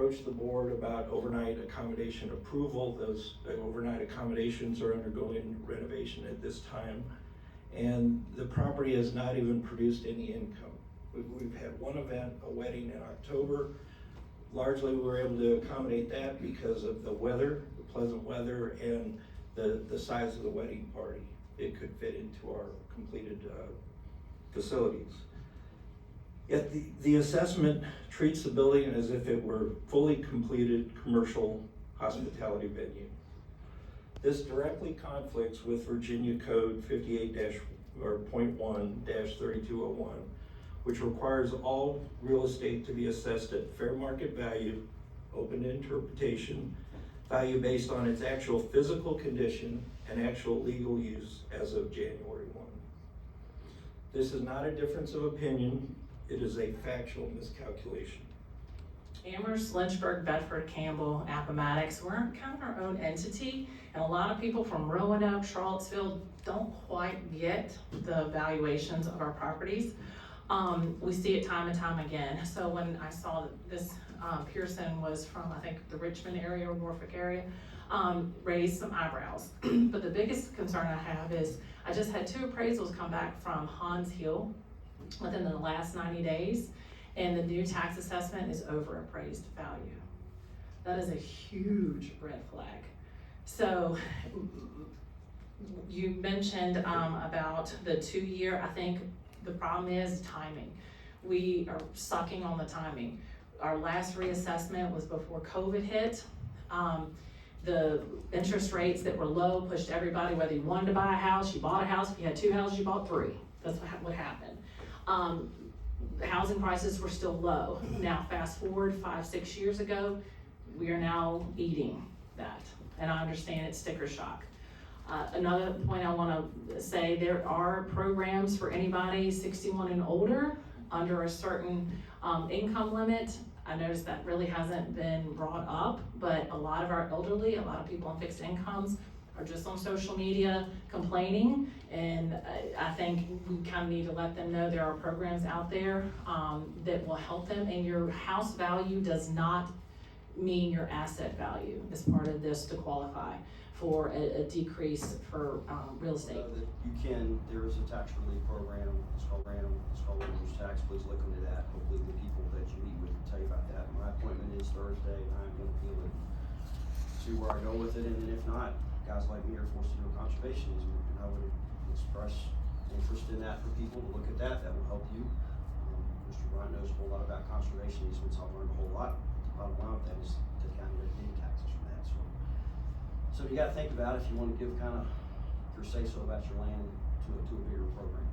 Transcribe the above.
approached the board about overnight accommodation approval. Those overnight accommodations are undergoing renovation at this time. And the property has not even produced any income. We've had one event, a wedding in October. Largely we were able to accommodate that because of the weather, the pleasant weather, and the size of the wedding party. It could fit into our completed facilities. Yet the assessment treats the building as if it were fully completed commercial hospitality venue. This directly conflicts with Virginia Code 58.1-3201, which requires all real estate to be assessed at fair market value, open to interpretation, value based on its actual physical condition and actual legal use as of January 1. This is not a difference of opinion, it is a factual miscalculation. Amherst, Lynchburg, Bedford, Campbell, Appomattox, we're kind of our own entity, and a lot of people from Roanoke, Charlottesville don't quite get the valuations of our properties. We see it time and time again. So when I saw that this Pearson was from, I think, the Richmond area or Norfolk area, raised some eyebrows. But the biggest concern I have is I just had 2 appraisals come back from Hans Hill within the last 90 days, and the new tax assessment is over appraised value. That is a huge red flag. So you mentioned about the 2-year. I think the problem is timing. We are sucking on the timing. Our last reassessment was before COVID hit. The interest rates that were low pushed everybody, whether you wanted to buy a house, you bought a house. If you had 2 houses, you bought 3. That's what happened. Housing prices were still low. Now fast forward 5-6 years ago, we are now eating that. And I understand it's sticker shock. Another point I want to say, there are programs for anybody 61 and older under a certain income limit. I noticed that really hasn't been brought up, but a lot of our elderly, a lot of people on fixed incomes are just on social media complaining, and I think we kind of need to let them know there are programs out there that will help them, and your house value does not mean your asset value as part of this to qualify for a decrease for real estate. There is a tax relief program, it's called Renters Tax. Please look into that. Hopefully the people that you meet with will tell you about that. My appointment is Thursday, and I'm going to feel it, see where I go with it, and then if not, guys like me are forced to do a conservation easement, and I would express interest in that for people to look at that. That will help you. Mr. Bryant knows a whole lot about conservation easements. I've learned a whole lot. The bottom line of that is the county doesn't pay taxes from that. So you got to think about if you want to give kind of your say-so about your land to a bigger program.